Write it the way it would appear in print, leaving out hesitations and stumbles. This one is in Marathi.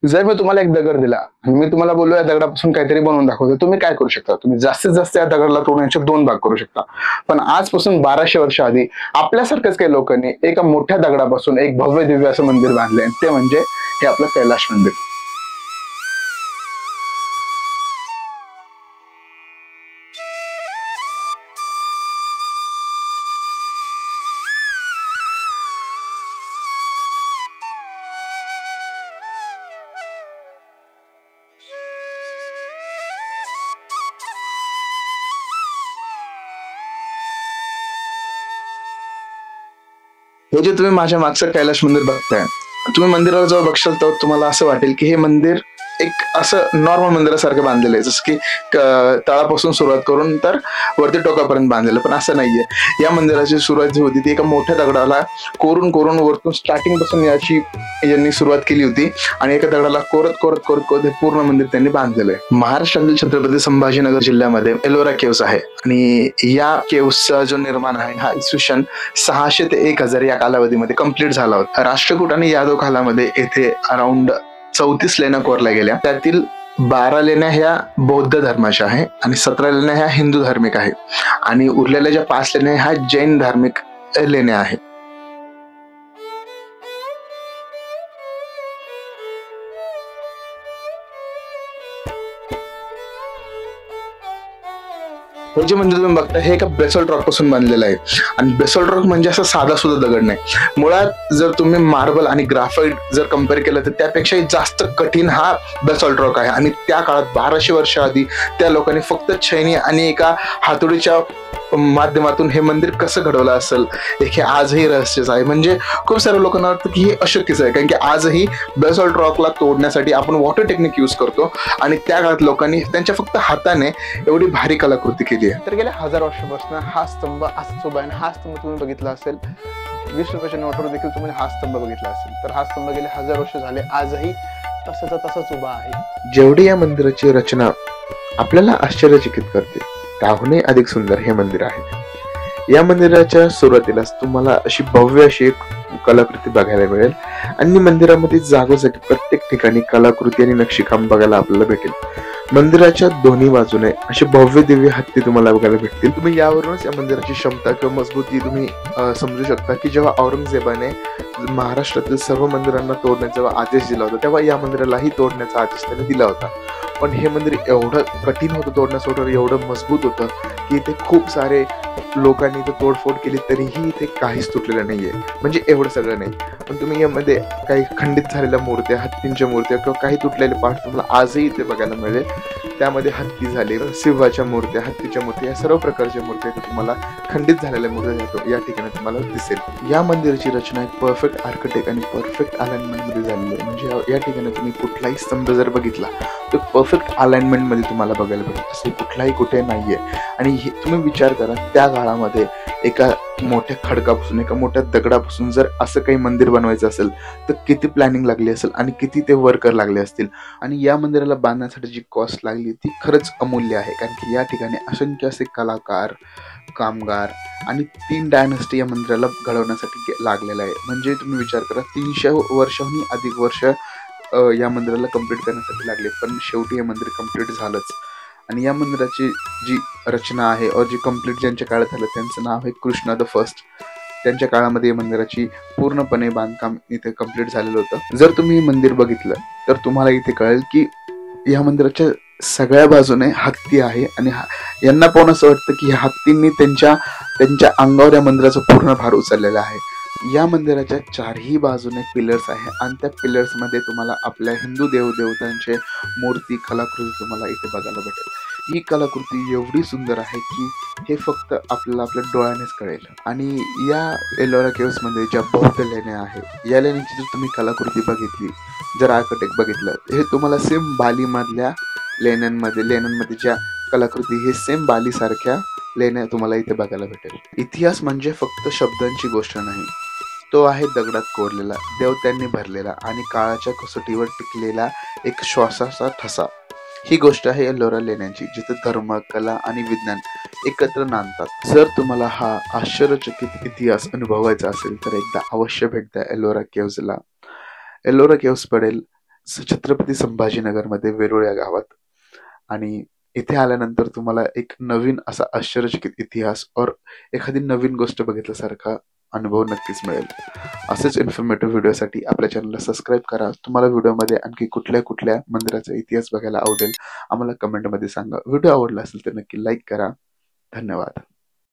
जर मी तुम्हाला एक दगड दिला आणि मी तुम्हाला बोललो या दगडापासून काहीतरी बनवून दाखवतो, तुम्ही काय करू शकता? तुम्ही जास्तीत जास्त या दगडाला तोडण्याचे 2 भाग करू शकता. पण आजपासून 1200 वर्ष आधी आपल्यासारख्याच काही लोकांनी एका मोठ्या दगडापासून एक भव्य दिव्य असं मंदिर बांधलंय, ते म्हणजे हे आपलं कैलाश मंदिर. हे जे तुम्ही माझ्या मागचं कैलाश मंदिर बघताय, तुम्ही मंदिराला जेव्हा बघशाल तेव्हा तुम्हाला असं वाटेल की हे मंदिर एक असं नॉर्मल मंदिरासारखं बांधलेलं आहे, जसं की तळापासून सुरुवात करून तर वरती टोकापर्यंत बांधलेलं. पण असं नाहीये. या मंदिराची सुरुवात जी होती ती एका मोठ्या दगडाला कोरून कोरून वरतून स्टार्टिंग पासून यांनी सुरुवात केली होती आणि एका दगडाला कोरत कोरत कोरत कोरत हे पूर्ण मंदिर त्यांनी बांधलेलं आहे. महाराष्ट्रातील छत्रपती संभाजीनगर जिल्ह्यामध्ये एलोरा केव्स आहे आणि या केव्सचा जो निर्माण आहे हा इसवी सन 600 ते 1000 या कालावधीमध्ये कंप्लीट झाला होता. राष्ट्रकूट आणि यादव कालामध्ये येथे अराउंड 34 लेण्या कोरल्या गेल्या. त्यातील 12 लेण्या ह्या बौद्ध धर्माच्या आहे आणि 17 लेण्या ह्या हिंदू धार्मिक आहे आणि उरलेल्या ज्या 5 लेण्या ह्या जैन धार्मिक लेण्या आहेत. हे जे मंदिर तुम्ही बघता हे एका बेसॉल्ट रॉक पासून बनलेलं आहे आणि बेसॉल्ट रॉक म्हणजे असं साधा सुद्धा दगड नाही. मुळात जर तुम्ही मार्बल आणि ग्राफाईट जर कम्पेअर केलं तर त्यापेक्षाही जास्त कठीण हा बेसॉल्ट रॉक आहे आणि त्या काळात 1200 वर्ष आधी त्या लोकांनी फक्त छैनी आणि एका हातोडीच्या माध्यमातून हे मंदिर कसं घडवलं असेल हे आजही रहस्यच आहे. म्हणजे खूप साऱ्या लोकांना वाटतं की हे अशक्यच आहे, कारण की आजही बेसॉल्ट रॉकला तोडण्यासाठी आपण वॉटर टेक्निक यूज करतो आणि त्या काळात लोकांनी त्यांच्या फक्त हाताने एवढी भारी कलाकृती केली आहे. तर गेल्या 1000 वर्षापासून हा स्तंभ असाच उभा आहे. हा स्तंभ तुम्ही बघितला असेल 20 रुपयाच्या नोटवर देखील तुम्ही हा स्तंभ बघितला असेल. तर हा स्तंभ गेले 1000 वर्ष झाले आजही तसाच उभा आहे. जेवढी या मंदिराची रचना आपल्याला आश्चर्यचकित करते त्याहूनही अधिक सुंदर हे मंदिर आहे. या मंदिराच्या सुरुवातीलाच तुम्हाला अशी भव्य अशी एक कलाकृती बघायला मिळेल आणि मंदिरामध्ये जागोजागी प्रत्येक ठिकाणी कलाकृती आणि नक्षीकाम बघायला आपल्याला भेटेल. मंदिराच्या दोन्ही बाजूने असे भव्य दिव्य हत्ती तुम्हाला बघायला भेटतील. तुम्ही यावरूनच या मंदिराची क्षमता किंवा मजबूती तुम्ही समजू शकता की जेव्हा औरंगजेबाने महाराष्ट्रातील सर्व मंदिरांना तोडण्याचा आदेश दिला होता तेव्हा या मंदिरालाही तोडण्याचा आदेश त्याने दिला होता. पण हे मंदिर एवढं कठीण होतं तोडण्यासाठी, एवढं मजबूत होतं की इथे खूप सारे लोकांनी इथे तोडफोड केली तरीही इथे काहीच तुटलेलं नाहीये. म्हणजे एवढं सगळं नाही, पण तुम्ही यामध्ये काही खंडित झालेल्या मूर्त्या, हत्तींच्या मूर्त्या किंवा काही तुटलेले पाठ तुम्हाला आजही इथे बघायला मिळेल. त्यामध्ये हत्ती झाले, सिंहाच्या मूर्त्या, हत्तीच्या मूर्त्या, या सर्व प्रकारच्या मूर्त्या तुम्हाला खंडित झालेल्या मूर्त्या या ठिकाणी तुम्हाला दिसेल. या मंदिराची रचना एक परफेक्ट आर्किटेक्ट आणि परफेक्ट अलाइनमेंट मध्ये झालेली आहे. म्हणजे या ठिकाणी तुम्ही कुठलाही स्तंभ जर बघितला तर परफेक्ट अलाइनमेंट मध्ये तुम्हाला बघायला भेटेल. असे कुठलाही कुठे नाहीये. आणि तुम्ही विचार करा त्या काळामध्ये एका मोठ्या खडकापासून, एका मोठ्या दगडापासून जर असं काही मंदिर बनवायचं असेल तर किती प्लॅनिंग लागली असेल आणि किती ते वर्कर लागले असतील. आणि या मंदिराला बांधण्यासाठी जी कॉस्ट लागली ती खरंच अमूल्य आहे, कारण की या ठिकाणी असंख्य असे कलाकार, कामगार आणि 3 डायनॅस्टी या मंदिराला घडवण्यासाठी लागलेला आहे. म्हणजे तुम्ही विचार करा 300 वर्षांहून अधिक वर्ष या मंदिराला कंप्लीट करण्यासाठी लागले, पण शेवटी हे मंदिर कंप्लीट झालंच. आणि या मंदिराची जी रचना आहे और जी कंप्लीट ज्यांच्या काळात झालं त्यांचं नाव आहे कृष्णा द फर्स्ट. त्यांच्या काळामध्ये मंदिराची पूर्णपणे बांधकाम इथे कंप्लीट झालेलं होतं. जर तुम्ही हे मंदिर बघितलं तर तुम्हाला इथे कळेल की या मंदिराच्या सगळ्या बाजूने हत्ती आहे आणि यांना पाहून असं वाटतं की ह्या हत्तींनी त्यांच्या अंगावर या मंदिराचा पूर्ण भार उचललेला आहे. या मंदिराच्या 4ही बाजूने पिलर्स आहे आणि त्या पिलर्स मध्ये तुम्हाला आपल्या हिंदू देवदेवतांचे मूर्ती, कलाकृती तुम्हाला इथे बघायला भेटेल. ही कलाकृती एवढी सुंदर आहे की हे फक्त आपल्याला आपल्या डोळ्यानेच कळेल. आणि या एलोरा केव्स मध्ये ज्या बौद्ध लेण्या आहेत या लेण्यांची जर तुम्ही कलाकृती बघितली, जर आर्किटेक्ट बघितलं, हे तुम्हाला सेम बाली मधल्या लेण्यांमध्ये ज्या कलाकृती हे सेम बाली सारख्या लेण्या तुम्हाला इथे बघायला भेटेल. इतिहास म्हणजे फक्त शब्दांची गोष्ट नाही, तो आहे दगडात कोरलेला, देवत्यांनी भरलेला आणि काळाच्या कसोटीवर टिकलेला एक श्वासाचा ठसा. ही गोष्ट आहे एलोरा लेण्यांची, जिथे धर्म, कला आणि विज्ञान एकत्र नांदतात. जर तुम्हाला हा आश्चर्यचकित इतिहास अनुभवायचा असेल तर एकदा अवश्य भेट द्या एलोरा केव्सला. एलोरा केव्स पडेल छत्रपती संभाजीनगरमध्ये वेरूळ या गावात. आणि इथे आल्यानंतर तुम्हाला एक नवीन असा आश्चर्यचकित इतिहास और एखादी नवीन गोष्ट बघितल्यासारखा अनुभव नक्कीच मिळेल. असेच इन्फॉर्मेटिव्ह व्हिडिओसाठी आपल्या चॅनलला सबस्क्राईब करा. तुम्हाला व्हिडिओमध्ये आणखी कुठल्या कुठल्या मंदिराचा इतिहास बघायला आवडेल आम्हाला कमेंटमध्ये सांगा. व्हिडिओ आवडला असेल तर नक्की लाईक करा. धन्यवाद.